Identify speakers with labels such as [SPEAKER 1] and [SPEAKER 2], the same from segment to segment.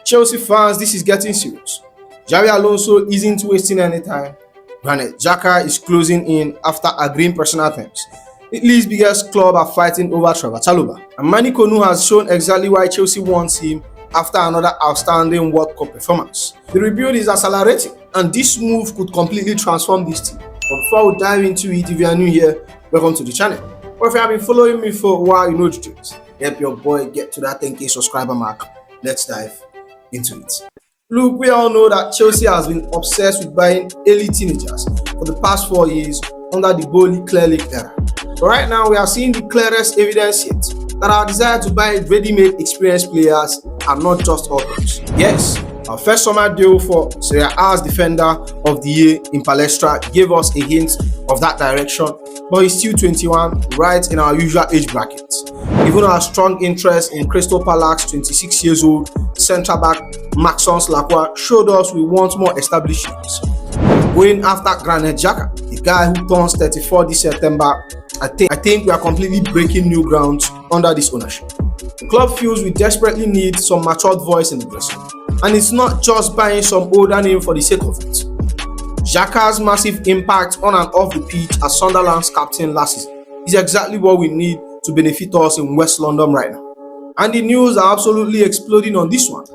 [SPEAKER 1] Chelsea fans, this is getting serious. Xabi Alonso isn't wasting any time. Granit Xhaka is closing in after agreeing personal terms. Italy's biggest club are fighting over Trevoh Chalobah, and Manu Koné has shown exactly why Chelsea wants him after another outstanding World Cup performance. The rebuild is accelerating, and this move could completely transform this team. But before we dive into it, if you are new here, welcome to the channel. Or if you have been following me for a while, you know the details. Help your boy get to that 10k subscriber mark. Let's dive into it. Look, we all know that Chelsea has been obsessed with buying elite teenagers for the past 4 years under the Boli Clear League era. But right now, we are seeing the clearest evidence yet that our desire to buy ready-made experienced players are not just options. Yes, our first summer deal for Serie A's defender of the year in Palestra gave us a hint of that direction, but he's still 21, right in our usual age bracket. Even our strong interest in Crystal Palace 26 years old centre back Maxence Lacroix showed us we want more established names. Going after Granit Xhaka, the guy who turns 34 this September, I think we are completely breaking new ground under this ownership. The club feels we desperately need some matured voice in the dressing room. And it's not just buying some older name for the sake of it. Xhaka's massive impact on and off the pitch as Sunderland's captain last season is exactly what we need to benefit us in West London right now. And the news are absolutely exploding on this one.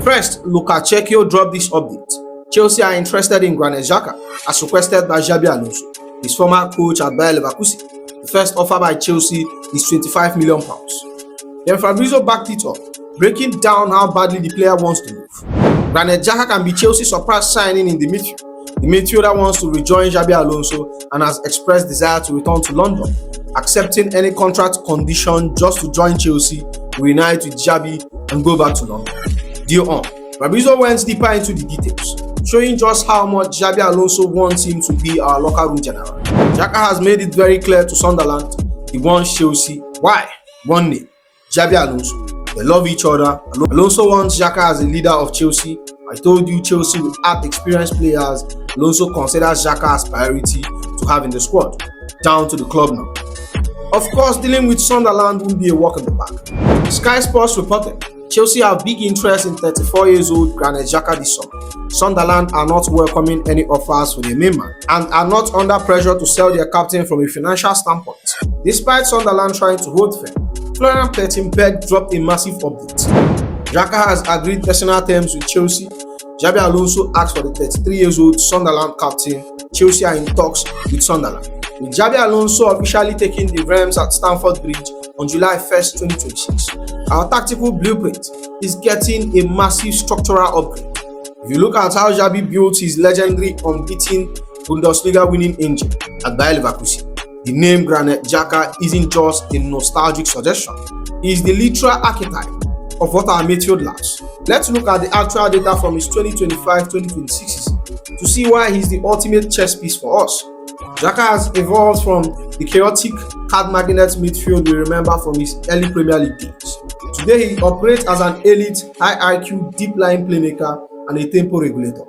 [SPEAKER 1] First, Lukaku dropped this update. Chelsea are interested in Granit Xhaka as requested by Xabi Alonso, his former coach at Bayer Leverkusen. The first offer by Chelsea is £25 million. Then Fabrizio backed it up, breaking down how badly the player wants to move. Granit Xhaka can be Chelsea's surprise signing in the midfield. The midfielder wants to rejoin Xabi Alonso and has expressed desire to return to London, accepting any contract condition just to join Chelsea, reunite with Xabi and go back to London. Deal on. Fabrizio went deeper into the details, showing just how much Xabi Alonso wants him to be our locker room general. Xhaka has made it very clear to Sunderland he wants Chelsea. Why? One name, Xabi Alonso. They love each other. Alonso wants Xhaka as a leader of Chelsea. I told you Chelsea will add experienced players. Alonso considers Xhaka as priority to have in the squad. Down to the club now. Of course, dealing with Sunderland will be a walk in the park. Sky Sports reported Chelsea have big interest in 34 years old Granit Xhaka this summer. Sunderland are not welcoming any offers for their main man and are not under pressure to sell their captain from a financial standpoint. Despite Sunderland trying to hold firm, Florian Plettenberg dropped a massive update. Xhaka has agreed personal terms with Chelsea. Xabi Alonso asked for the 33 years old Sunderland captain. Chelsea are in talks with Sunderland, with Xabi Alonso officially taking the Rams at Stamford Bridge on July 1st, 2026. Our tactical blueprint is getting a massive structural upgrade. If you look at how Xabi built his legendary unbeaten Bundesliga winning engine at Bayer Leverkusen, the name Granit Xhaka isn't just a nostalgic suggestion. It is the literal archetype of what our midfield lacks. Let's look at the actual data from his 2025-2026 season to see why he's the ultimate chess piece for us. Xhaka has evolved from the chaotic card magnet midfield we remember from his early Premier League days. Today he operates as an elite, high IQ, deep line playmaker and a tempo regulator.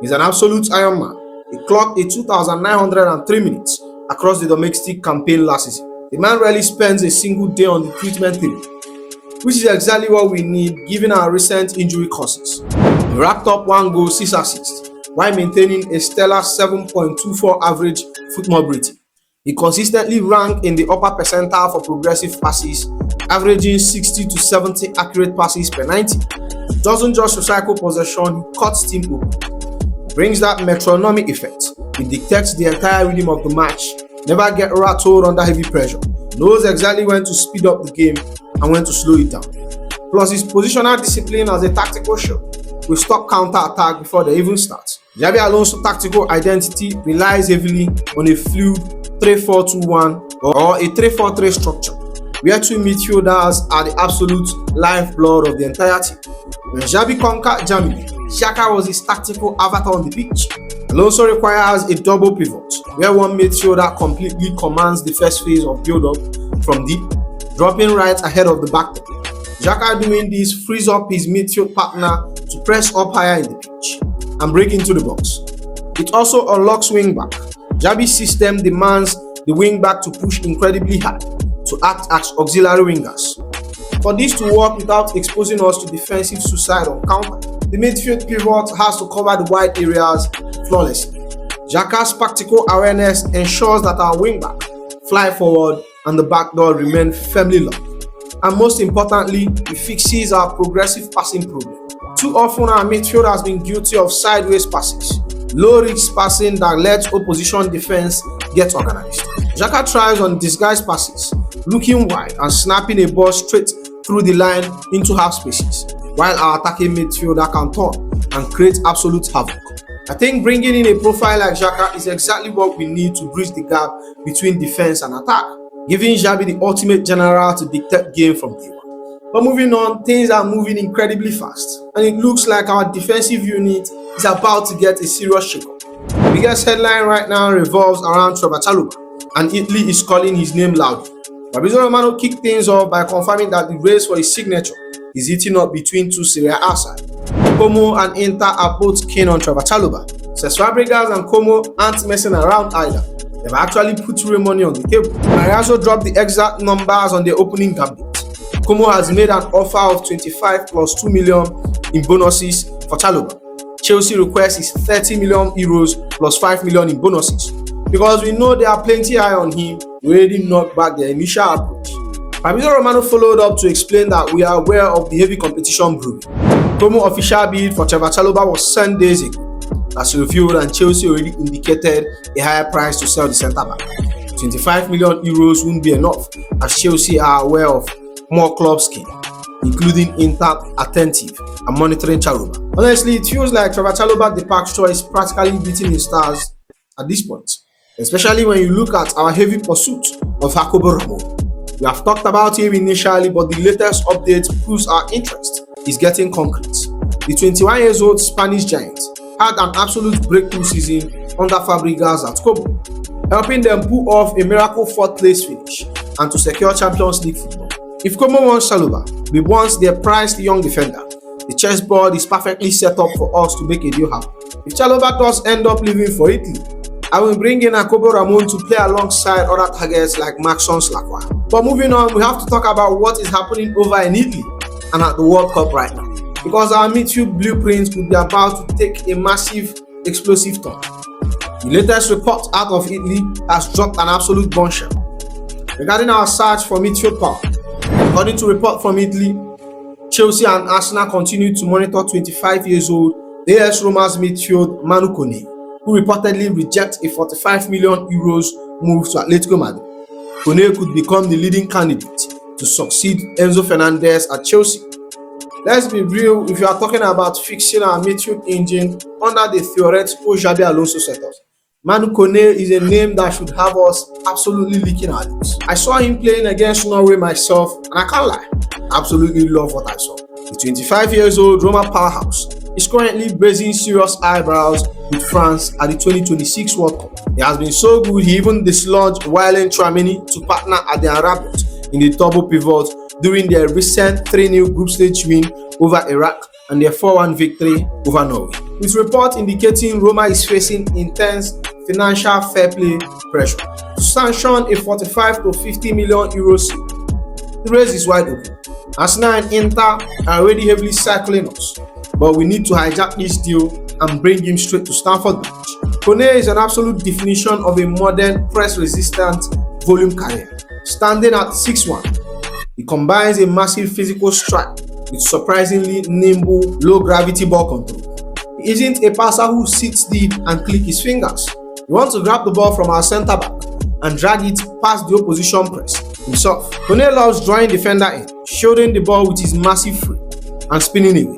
[SPEAKER 1] He's an absolute Iron Man. He clocked a 2,903 minutes across the domestic campaign last season. The man rarely spends a single day on the treatment table, which is exactly what we need given our recent injury causes. He racked up 1 goal, 6 assists, while maintaining a stellar 7.24 average foot mob rating. He consistently ranked in the upper percentile for progressive passes, averaging 60 to 70 accurate passes per 90. He doesn't just recycle possession, he cuts team open. Brings that metronomic effect. He dictates the entire rhythm of the match, never get rattled under heavy pressure, knows exactly when to speed up the game and when to slow it down. Plus his positional discipline as a tactical show will stop counter-attack before they even start. Xabi Alonso's tactical identity relies heavily on a fluid 3-4-2-1 or a 3-4-3 structure, where two midfielders are the absolute lifeblood of the entire team. When Xabi conquered Germany, Xhaka was his tactical avatar on the pitch. Alonso requires a double pivot, where one midfielder completely commands the first phase of build-up from deep, dropping right ahead of the back. Xhaka doing this frees up his midfield partner to press up higher in the pitch and break into the box. It also unlocks wing-back. Xabi's system demands the wing-back to push incredibly hard to act as auxiliary wingers. For this to work without exposing us to defensive suicide or counter, the midfield pivot has to cover the wide areas flawlessly. Xhaka's practical awareness ensures that our wingback fly forward and the back door remain firmly locked. And most importantly, it fixes our progressive passing problem. Too often our midfield has been guilty of sideways passes, low-risk passing that lets opposition defense get organized. Xhaka thrives on disguised passes, looking wide and snapping a ball straight through the line into half spaces, while our attacking midfielder can turn and create absolute havoc. I think bringing in a profile like Xhaka is exactly what we need to bridge the gap between defense and attack, giving Xabi the ultimate general to dictate game from day one. But moving on, things are moving incredibly fast, and it looks like our defensive unit is about to get a serious shakeup. The biggest headline right now revolves around Trevoh Chalobah, and Italy is calling his name loudly. Fabrizio Romano kicked things off by confirming that the race for his signature is heating up between two Serie A sides. Como and Inter are both keen on Trevoh Chalobah. Cesc Fabregas and Como aren't messing around either. They've actually put real money on the table. I also dropped the exact numbers on the opening gambit. Como has made an offer of 25 plus 2 million in bonuses for Chalobah. Chelsea request is 30 million euros plus 5 million in bonuses. Because we know there are plenty eye on him, we already knocked back their initial approach. Fabrizio Romano followed up to explain that we are aware of the heavy competition brewing. Como official bid for Trevoh Chalobah was sent days ago, as reviewed, and Chelsea already indicated a higher price to sell the centre-back. 25 million euros wouldn't be enough, as Chelsea are aware of more club scheme, including Inter attentive and monitoring Chalobah. Honestly, it feels like Trevoh Chalobah's departure is practically beating his stars at this point, especially when you look at our heavy pursuit of Jacobo Ramon. We have talked about him initially, but the latest update proves our interest is getting concrete. The 21-year-old Spanish giant had an absolute breakthrough season under Fabregas at Como, helping them pull off a miracle fourth-place finish and to secure Champions League football. If Como wants Chalobah, we want their prized young defender. The chessboard is perfectly set up for us to make a deal happen. If Chalobah does end up leaving for Italy, I will bring in Jacobo Ramon to play alongside other targets like Maxence Lacroix. But moving on, we have to talk about what is happening over in Italy and at the World Cup right now, because our midfield blueprint could be about to take a massive explosive turn. The latest report out of Italy has dropped an absolute bombshell regarding our search for midfield power. According to report from Italy, Chelsea and Arsenal continue to monitor 25-year-old AS Roma's midfield Manu Koné, who reportedly rejects a 45 million euros move to Atletico Madrid. Koné could become the leading candidate to succeed Enzo Fernandez at Chelsea. Let's be real, if you are talking about fixing our midfield engine under the theoretical Xabi Alonso setup, Manu Koné is a name that should have us absolutely licking our lips. I saw him playing against Norway myself, and I can't lie, I absolutely love what I saw. The 25-year-old Roma powerhouse is currently raising serious eyebrows with France at the 2026 World Cup. He has been so good, he even dislodged Wylan Tchouameni to partner at the Rabiot in the double pivot during their recent 3-0 group stage win over Iraq and their 4-1 victory over Norway. With reports indicating Roma is facing intense financial fair play pressure to sanction a 45 to 50 million euro deal. The race is wide open. Arsenal and Inter are already heavily cycling us, but we need to hijack this deal and bring him straight to Stamford Bridge. Koné is an absolute definition of a modern, press-resistant volume carrier. Standing at 6'1", he combines a massive physical strike with surprisingly nimble, low-gravity ball control. He isn't a passer who sits deep and clicks his fingers. He wants to grab the ball from our centre-back and drag it past the opposition press himself. Koné loves drawing defender in, shielding the ball with his massive free and spinning away.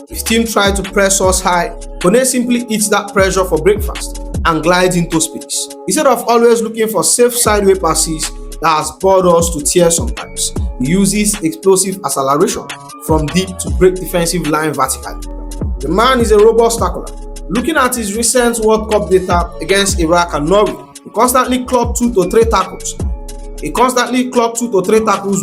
[SPEAKER 1] If team try to press us high, Koné simply eats that pressure for breakfast and glides into space. Instead of always looking for safe sideway passes that has bored us to tears sometimes, he uses explosive acceleration from deep to break defensive line vertically. The man is a robust tackler. Looking at his recent World Cup data against Iraq and Norway, he constantly clocked 2 to 3 tackles.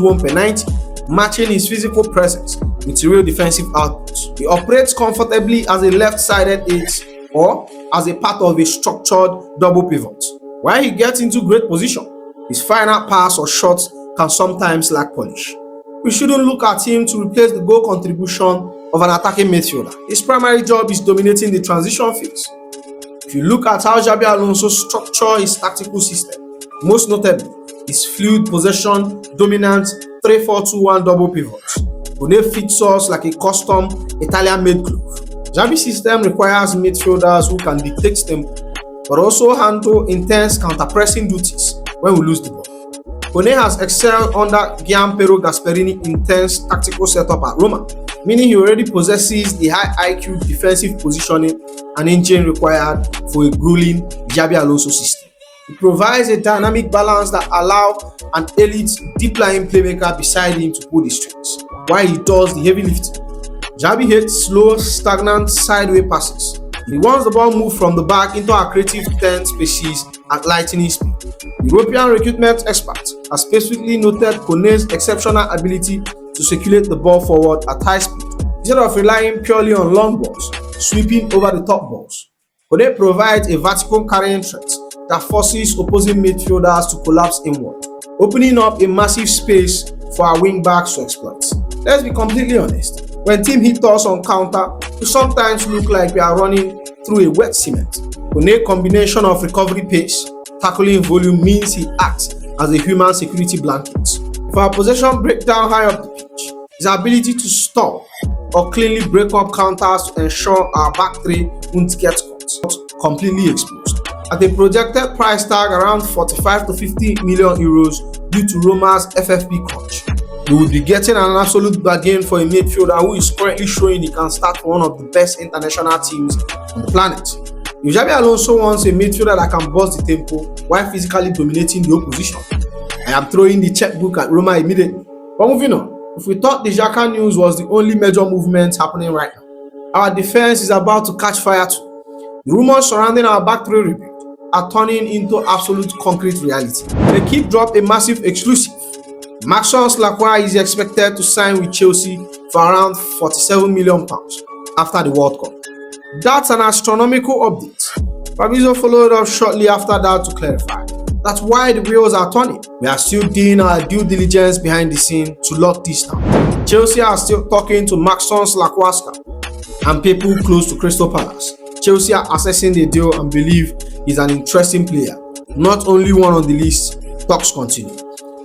[SPEAKER 1] One per 90, matching his physical presence with real defensive output. He operates comfortably as a left-sided 8 or as a part of a structured double pivot. While he gets into great position, his final pass or shot can sometimes lack polish. we shouldn't look at him to replace the goal contribution of an attacking midfielder. His primary job is dominating the transition phase. If you look at how Xabi Alonso structures his tactical system, most notably his fluid possession, dominant 3-4-2-1 double pivots, Koné fits us like a custom Italian-made glove. Xabi's system requires midfielders who can dictate tempo, but also handle intense counter-pressing duties when we lose the ball. Koné has excelled under Gianpiero Gasperini's intense tactical setup at Roma, meaning he already possesses the high IQ defensive positioning and engine required for a grueling Xabi Alonso system. It provides a dynamic balance that allows an elite deep-lying playmaker beside him to pull the strings, while he does the heavy lifting. Xabi hates slow, stagnant sideways passes. He wants the ball moved from the back into our creative 10 spaces at lightning speed. European recruitment experts have specifically noted Koné's exceptional ability to circulate the ball forward at high speed instead of relying purely on long balls, sweeping over the top balls. Koné provides a vertical carrying threat that forces opposing midfielders to collapse inward, opening up a massive space for our wing-backs to exploit. Let's be completely honest. When team hit us on counter, we sometimes look like we are running through a wet cement. Koné's combination of recovery pace, tackling volume means he acts as a human security blanket. If our possession breaks down high up the pitch, his ability to stop or cleanly break up counters to ensure our back three won't get caught completely exposed. At a projected price tag around 45 to 50 million euros due to Roma's FFP crunch, we would be getting an absolute bargain for a midfielder who is currently showing he can start for one of the best international teams on the planet. If Xabi Alonso wants a midfielder that can bust the tempo while physically dominating the opposition, I am throwing the checkbook at Roma immediately. But moving on, if we thought the Xhaka news was the only major movement happening right now, our defense is about to catch fire too. The rumors surrounding our back three rebuild are turning into absolute concrete reality. The Keep dropped a massive exclusive. Maxence Lacroix is expected to sign with Chelsea for around £47 million after the World Cup. That's an astronomical update. Fabrizio followed up shortly after that to clarify that's why the wheels are turning. We are still doing our due diligence behind the scene to lock this down. Chelsea are still talking to Maxence Lacroix and people close to Crystal Palace. Chelsea are assessing the deal and believe he's an interesting player. Not only one on the list, talks continue.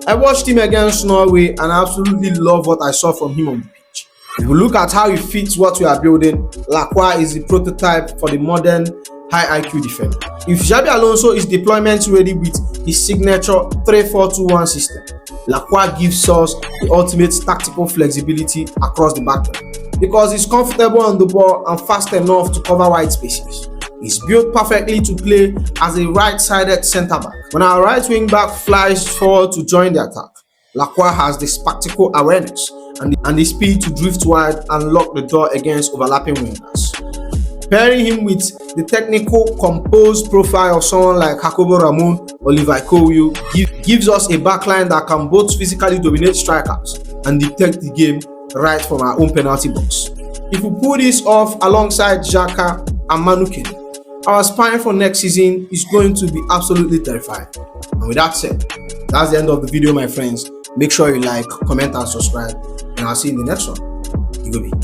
[SPEAKER 1] I watched him against Norway and I absolutely love what I saw from him on the pitch. If we look at how he fits what we are building, Lacroix is the prototype for the modern high IQ defender. If Xabi Alonso is deployment ready with his signature 3-4-2-1 system, Lacroix gives us the ultimate tactical flexibility across the backline because he's comfortable on the ball and fast enough to cover wide spaces. He's built perfectly to play as a right-sided centre-back. When our right wing-back flies forward to join the attack, Lacroix has the spectacle awareness and the speed to drift wide and lock the door against overlapping wingers. Pairing him with the technical, composed profile of someone like Jacobo Ramon or Levi Colwill gives us a backline that can both physically dominate strikers and dictate the game right from our own penalty box. If we pull this off alongside Xhaka and Manu Koné, our spine for next season is going to be absolutely terrifying. And with that said, that's the end of the video, my friends. Make sure you like, comment, and subscribe, and I'll see you in the next one. You go be.